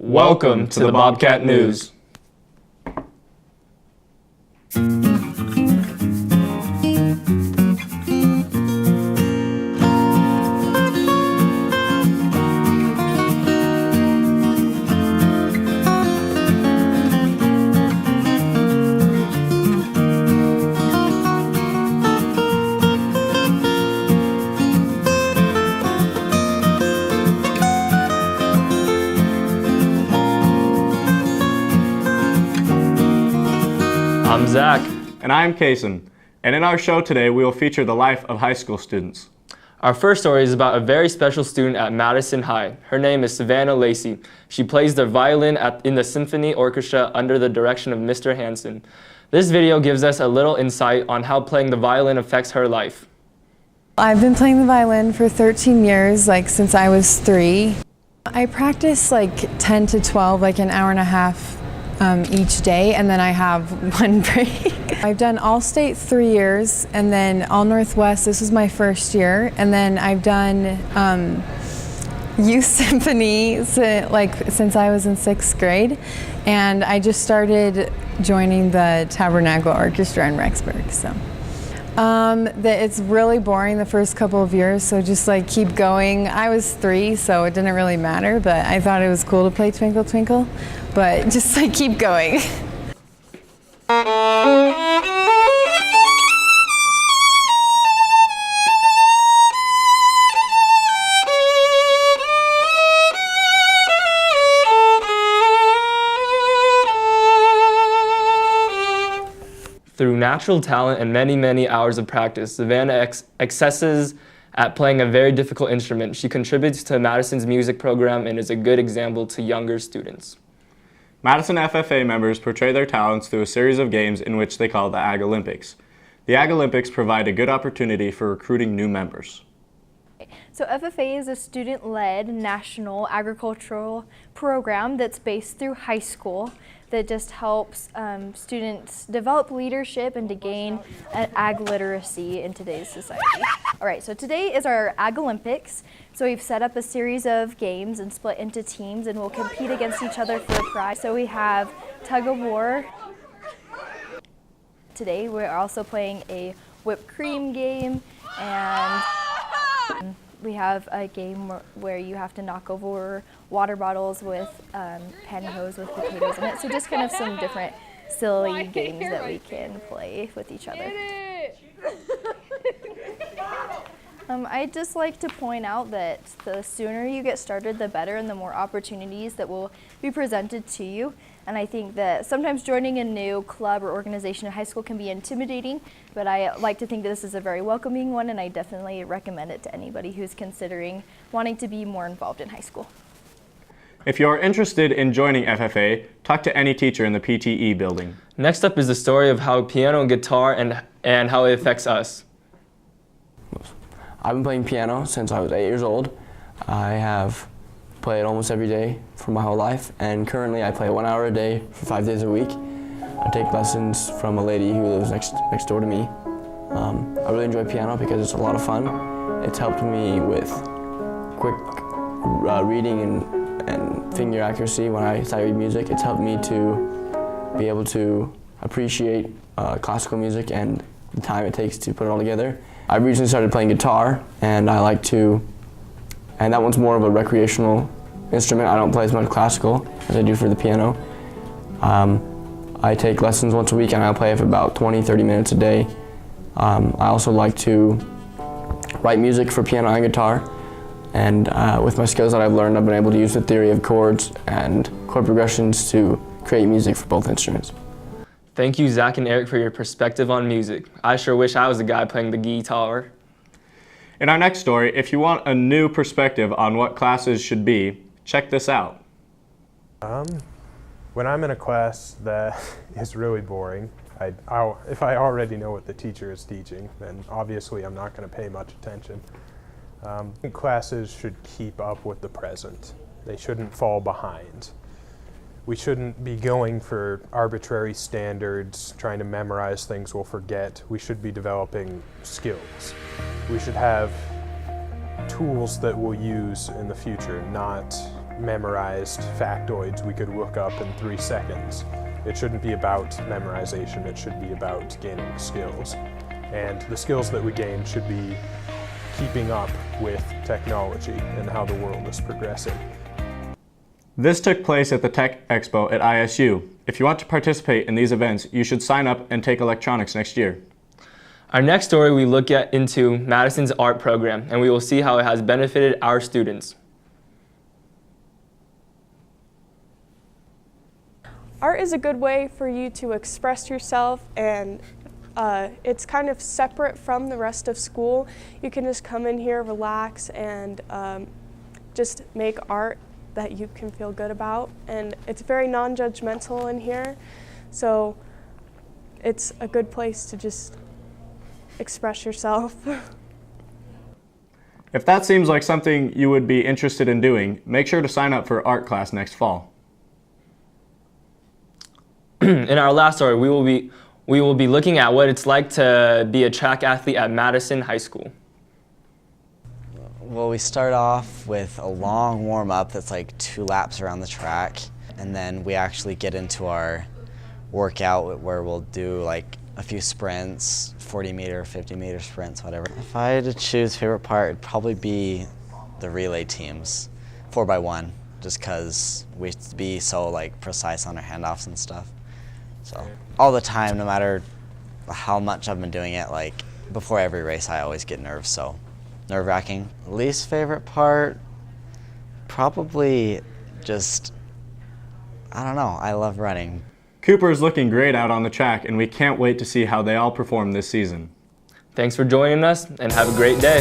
Welcome to the Bobcat News. I'm Zach. And I'm Kason. And in our show today, we will feature the life of high school students. Our first story is about a very special student at Madison High. Her name is Savannah Lacey. She plays the violin in the symphony orchestra under the direction of Mr. Hansen. This video gives us a little insight on how playing the violin affects her life. I've been playing the violin for 13 years, since I was 3. I practice 10 to 12, an hour and a half each day, and then I have one break. I've done All-State 3 years, and then All-Northwest, this was my first year, and then I've done youth symphony since I was in 6th grade, and I just started joining the Tabernacle Orchestra in Rexburg. So it's really boring the first couple of years, so just keep going. I was 3, so it didn't really matter, but I thought it was cool to play Twinkle Twinkle, but just keep going. Through natural talent and many hours of practice, Savannah excesses at playing a very difficult instrument. She contributes to Madison's music program and is a good example to younger students. Madison FFA members portray their talents through a series of games in which they call the Ag Olympics. The Ag Olympics provide a good opportunity for recruiting new members. So FFA is a student-led national agricultural program that's based through high school that just helps students develop leadership and to gain an ag literacy in today's society. All right, so today is our Ag Olympics. So we've set up a series of games and split into teams, and we'll compete against each other for a prize. So we have tug of war. Today we're also playing a whipped cream game, and we have a game where you have to knock over water bottles with pantyhose with potatoes in it. So just kind of some different silly games that we can play with each other. I'd just like to point out that the sooner you get started, the better, and the more opportunities that will be presented to you. And I think that sometimes joining a new club or organization in high school can be intimidating, but I like to think that this is a very welcoming one, and I definitely recommend it to anybody who's considering wanting to be more involved in high school. If you are interested in joining FFA, talk to any teacher in the PTE building. Next up is the story of how piano and guitar and how it affects us. I've been playing piano since I was 8 years old. I have played almost every day for my whole life, and currently I play 1 hour a day for 5 days a week. I take lessons from a lady who lives next door to me. I really enjoy piano because it's a lot of fun. It's helped me with quick reading and finger accuracy when I study music. It's helped me to be able to appreciate classical music and the time it takes to put it all together. I recently started playing guitar, and and that one's more of a recreational instrument. I don't play as much classical as I do for the piano. I take lessons once a week, and I play for about 20-30 minutes a day. I also like to write music for piano and guitar, and with my skills that I've learned, I've been able to use the theory of chords and chord progressions to create music for both instruments. Thank you, Zach and Eric, for your perspective on music. I sure wish I was the guy playing the guitar. In our next story, if you want a new perspective on what classes should be, check this out. When I'm in a class that is really boring, if I already know what the teacher is teaching, then obviously I'm not going to pay much attention. Classes should keep up with the present. They shouldn't fall behind. We shouldn't be going for arbitrary standards, trying to memorize things we'll forget. We should be developing skills. We should have tools that we'll use in the future, not memorized factoids we could look up in 3 seconds. It shouldn't be about memorization, it should be about gaining skills. And the skills that we gain should be keeping up with technology and how the world is progressing. This took place at the Tech Expo at ISU. If you want to participate in these events, you should sign up and take electronics next year. Our next story, we look into Madison's art program, and we will see how it has benefited our students. Art is a good way for you to express yourself, and it's kind of separate from the rest of school. You can just come in here, relax, and just make art that you can feel good about. And it's very non-judgmental in here, so it's a good place to just express yourself. If that seems like something you would be interested in doing, make sure to sign up for art class next fall. In our last story, we will be looking at what it's like to be a track athlete at Madison High School. Well, we start off with a long warm-up that's like 2 laps around the track, and then we actually get into our workout where we'll do like a few sprints, 40-meter, 50-meter sprints, whatever. If I had to choose favorite part, it'd probably be the relay teams, 4x1, just because we have to be so like precise on our handoffs and stuff. So all the time, no matter how much I've been doing it, like before every race, I always get nerves, so nerve-wracking. Least favorite part, probably just, I don't know, I love running. Cooper is looking great out on the track, and we can't wait to see how they all perform this season. Thanks for joining us, and have a great day.